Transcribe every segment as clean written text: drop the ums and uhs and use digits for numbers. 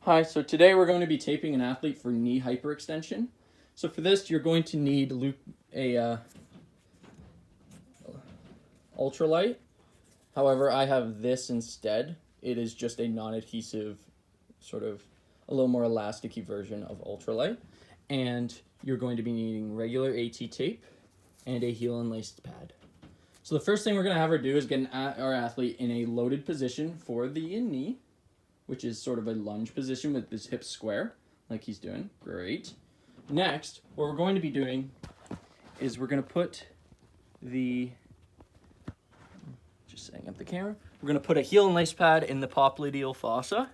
Hi, so today we're going to be taping an athlete for knee hyperextension. So for this, you're going to need a ultralight. However, I have this instead. It is just a non-adhesive, sort of a little more elasticy version of ultralight. And you're going to be needing regular AT tape and a heel and laced pad. So the first thing we're going to have her do is get our athlete in a loaded position for the knee, which is sort of a lunge position with his hips square, like he's doing. Great. Next, what we're going to be doing is we're going to put just setting up the camera, we're going to put a heel and lace pad in the popliteal fossa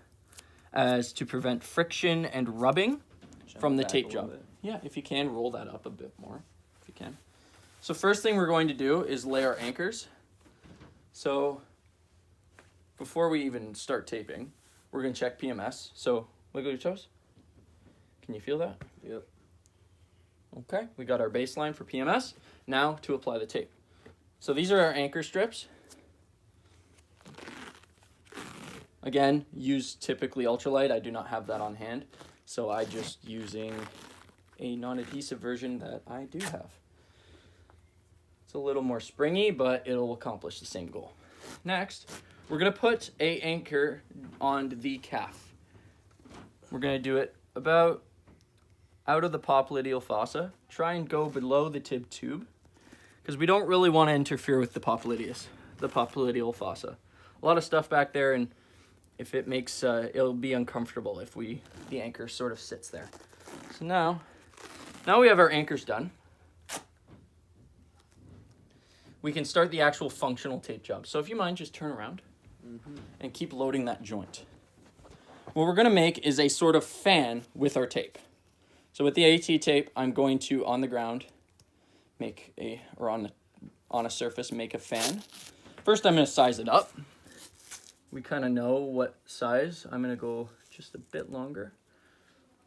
as to prevent friction and rubbing from the tape job. Yeah, if you can, roll that up a bit more, if you can. So first thing we're going to do is lay our anchors. So before we even start taping, we're going to check PMS. So wiggle your toes. Can you feel that? Yep. Okay, we got our baseline for PMS. Now to apply the tape. So these are our anchor strips. Again, use typically ultralight. I do not have that on hand, so I'm just using a non-adhesive version that I do have. It's a little more springy, but it'll accomplish the same goal. Next, we're going to put an anchor on the calf. We're going to do it about out of the popliteal fossa. Try and go below the tib tube, because we don't really want to interfere with the popliteal fossa. A lot of stuff back there, and if it makes, it'll be uncomfortable if the anchor sort of sits there. So now we have our anchors done. We can start the actual functional tape job. So if you mind, just turn around and keep loading that joint. What we're going to make is a sort of fan with our tape. So with the AT tape, I'm going to, on the ground, on a surface, make a fan. First, I'm going to size it up. We kind of know what size. I'm going to go just a bit longer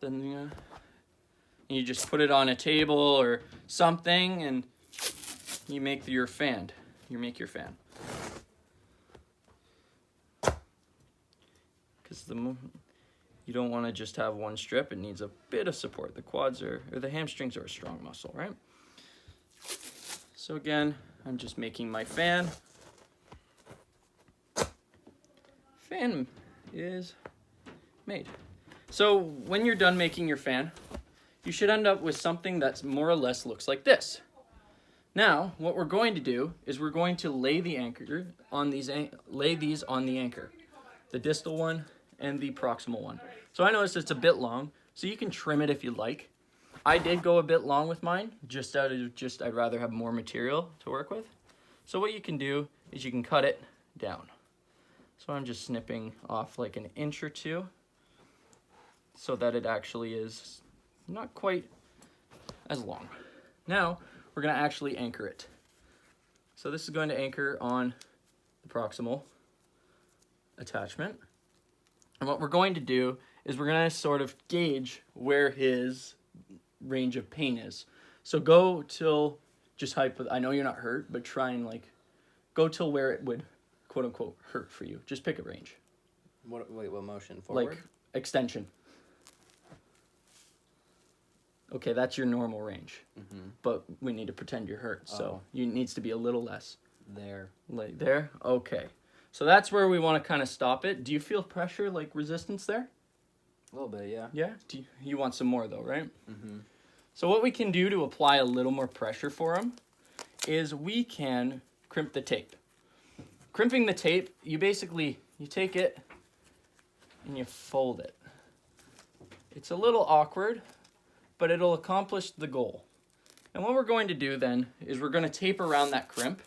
than you just put it on a table or something, and you make your fan. Because you don't want to just have one strip. It needs a bit of support. The quads or the hamstrings are a strong muscle, right? So again, I'm just making my fan. Fan is made. So when you're done making your fan, you should end up with something that's more or less looks like this. Now, what we're going to do is we're going to lay the anchor on these on the anchor, the distal one and the proximal one. So I noticed it's a bit long, so you can trim it if you like. I did go a bit long with mine, I'd rather have more material to work with. So what you can do is you can cut it down. So I'm just snipping off like an inch or two so that it actually is not quite as long. Now, we're going to actually anchor it. So this is going to anchor on the proximal attachment. And what we're going to do is we're going to sort of gauge where his range of pain is. So go till I know you're not hurt, but try and go till where it would quote unquote hurt for you. Just pick a range. What motion? Forward? Like extension. Okay, that's your normal range. But we need to pretend you're hurt, so it needs to be a little less. There. Like there? Okay. So that's where we want to kind of stop it. Do you feel pressure, like resistance there? A little bit, yeah. Yeah? You want some more though, right? So what we can do to apply a little more pressure for him is we can crimp the tape. Crimping the tape, you take it and you fold it. It's a little awkward, but it'll accomplish the goal. And what we're going to do then is we're going to tape around that crimp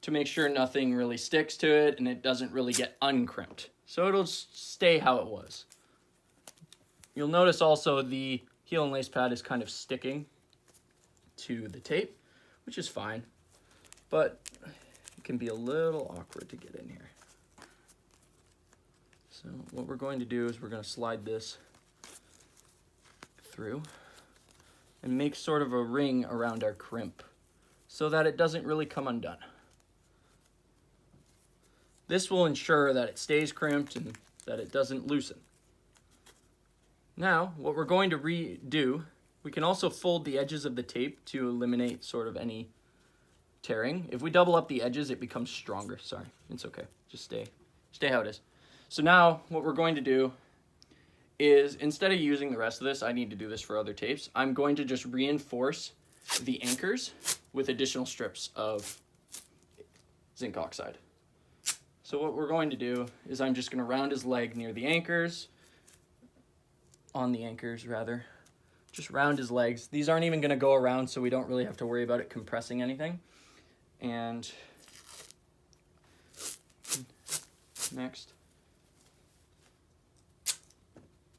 to make sure nothing really sticks to it and it doesn't really get uncrimped. So it'll stay how it was. You'll notice also the heel and lace pad is kind of sticking to the tape, which is fine, but it can be a little awkward to get in here. So what we're going to do is we're going to slide this through and make sort of a ring around our crimp so that it doesn't really come undone. This will ensure that it stays crimped and that it doesn't loosen. Now, what we're going to redo, we can also fold the edges of the tape to eliminate sort of any tearing. If we double up the edges, it becomes stronger. Sorry, it's okay. Just stay how it is. So now what we're going to do is, instead of using the rest of this, I need to do this for other tapes, I'm going to just reinforce the anchors with additional strips of zinc oxide. So what we're going to do is I'm just going to round his leg near the anchors, on the anchors rather, just round his legs. These aren't even going to go around, so we don't really have to worry about it compressing anything. And next,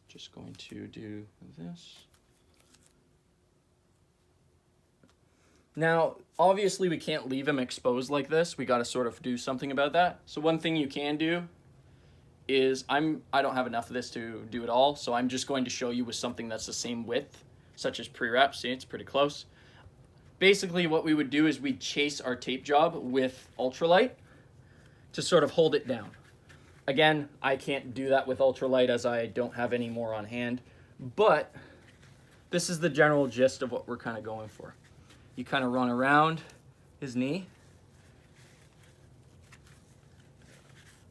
just going to do this. Now, obviously we can't leave him exposed like this. We got to sort of do something about that. So one thing you can do is, I don't have enough of this to do it all, so I'm just going to show you with something that's the same width, such as pre-wrap. See, it's pretty close. Basically what we would do is we'd chase our tape job with ultralight to sort of hold it down. Again, I can't do that with ultralight as I don't have any more on hand, but this is the general gist of what we're kind of going for. You kind of run around his knee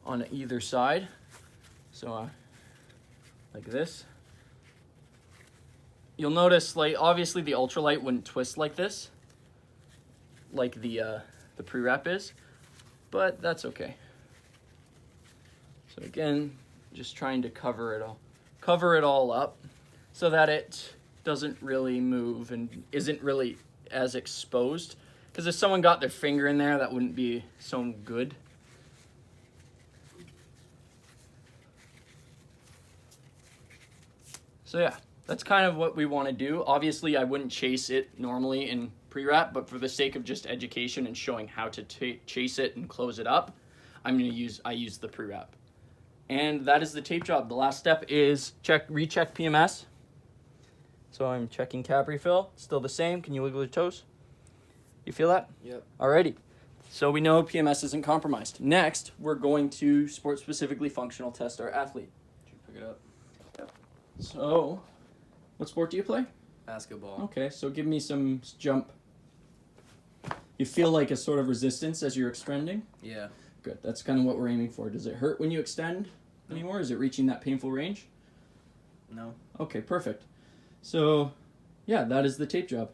on either side. So like this. You'll notice, like, obviously the ultralight wouldn't twist like this, like the pre-wrap is, but that's okay. So again, just trying to cover it all up so that it doesn't really move and isn't really as exposed. Because if someone got their finger in there, that wouldn't be so good. So yeah, that's kind of what we want to do. Obviously, I wouldn't chase it normally in pre-wrap, but for the sake of just education and showing how to chase it and close it up, I use the pre-wrap. And that is the tape job. The last step is recheck PMS. So I'm checking cap refill. Still the same. Can you wiggle your toes? You feel that? Yep. Alrighty. So we know PMS isn't compromised. Next, we're going to sport-specifically functional test our athlete. Did you pick it up? Yep. So, what sport do you play? Basketball. Okay, so give me some jump. You feel like a sort of resistance as you're extending? Yeah. Good. That's kind of what we're aiming for. Does it hurt when you extend anymore? Is it reaching that painful range? No. Okay, perfect. So, yeah, that is the tape job.